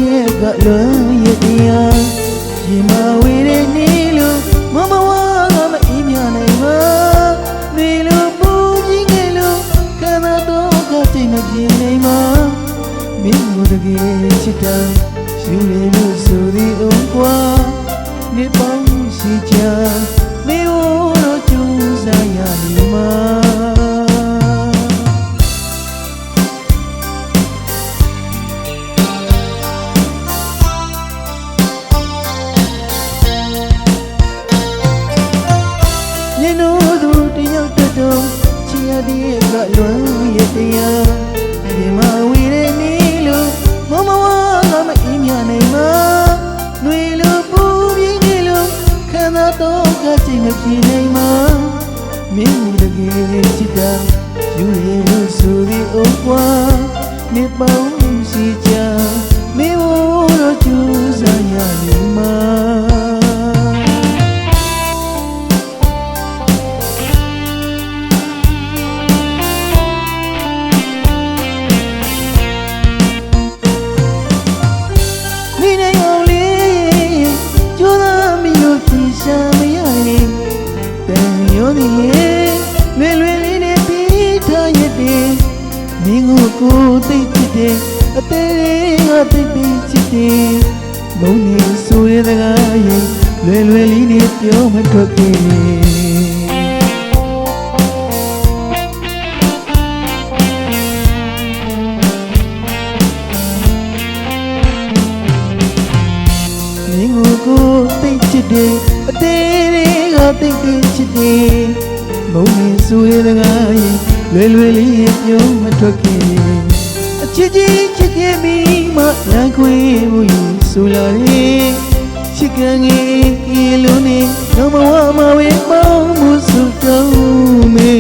တဲ့ကလွန်ရတရားရင်မဝေးတဲ့နေလို့မမဝါကမအေးမြနိုင်ပါနေလို့ပူကြီးငယ်လို့ခန္ဓာတော့ကတိတ်မပြင်းနိုင်ပါမင်းတို့တကယ်ချစ်တာယူရလို့ဆိုသည်အောင်ကွာနေပေါင်းရှိချာနေတော့ကျူးစားရမည်မှာဒီကလွန်ရတရားဒီမှာဝေးတဲ့နေလို့မမဝါကမအေးမြနိုင်မှာနှွေလို့ပူပြင်းနေလို့ခန္ဓာတော့ကချိန်မပြေနိုင်မှာမင်းတကယ်ချစ်တာယူရလို့ဆိုပြီးအောင်ကွာနေပေါင်းစီချာမင်းတို့ကျူးစားရနေမှာမင်းကိုသိချစ်တယ်အသေးလေးကသိချစ်တယ်မုန်းနေဆိုရတဲ့ကားရင်လွယ်လွယ်လေးနဲ့ပြောမထွက်ခဲ့မင်းကိုသိချစ်တယ်အသေးလေးကသိချစ်တယ်မုန်းနေဆိုရတဲ့ကားရင်လွယ်လွယ်လေးပြောမထွက်ခဲ့အချစ်ကြီးချစ်ခဲ့ပြီးမှလမ်းခွေမှုယူဆိုလာတယ်ချစ်ကန်ငယ်ကေလုံးနဲ့တော့မဝမဝေပေါင်းမှုဆိုတော့မေ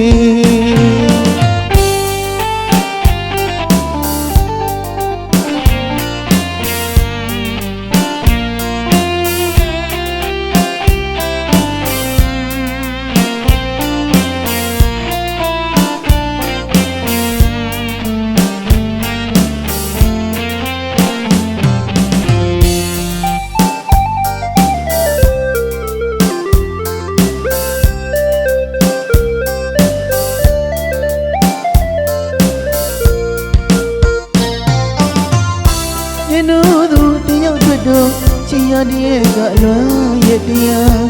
ချီရတဲ့ကလွန်ရတရား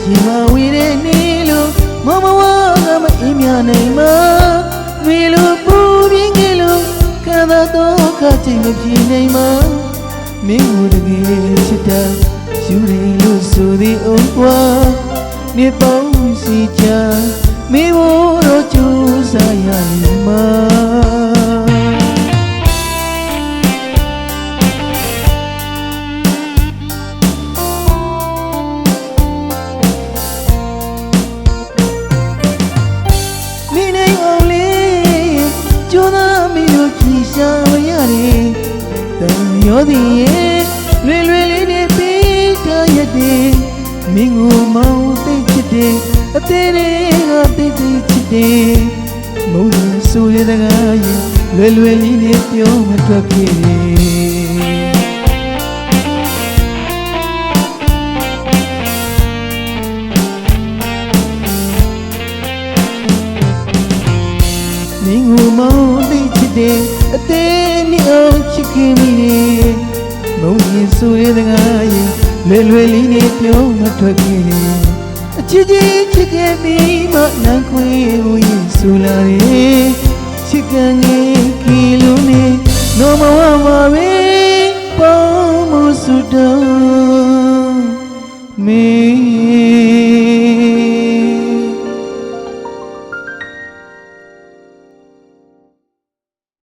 ရင်မဝေးတဲ့နေလို့မမဝါကမအေးမြနိုင်မှာဝေလို့ပူပြင်းခဲ့လို့ခန္ဓာတော့ကချိန်မပြေနိုင်မှာမင်းတို့တကယ်ချစ်တာယူရလို့ဆိုသည်အောင်ကွာနေပေါင်းစီချာမင်းတို့ကျူးစားရမှာရှာမရတယ်တန်ရောသည်လွယ်လွယ်လေးနဲ့ပြီးထားရတဲ့မင်းကိုမောင်းသိချစ်တယ်အသေးလေးကသိချစ်တယ်မုန်းလို့ဆိုရတဲ့ကားရင်လွယ်လွယ်လေးနဲ့ပြောမထွက်ခဲ့မင်းကိုမောင်းသိချစ်တယ်အသေးနဲ့အောင်ချစ်ခင်မိတယ်မုန်းရင်ဆိုရတဲ့ကားရင်လွယ်လွယ်လေးနဲ့ပြောမထွက်ခဲ့အချစ်ကြီးချစ်ခဲ့ပြီးမှလမ်းခွေဝင်ဆိုလာတယ်ချစ်ကန်ငယ်ကီလိုနဲ့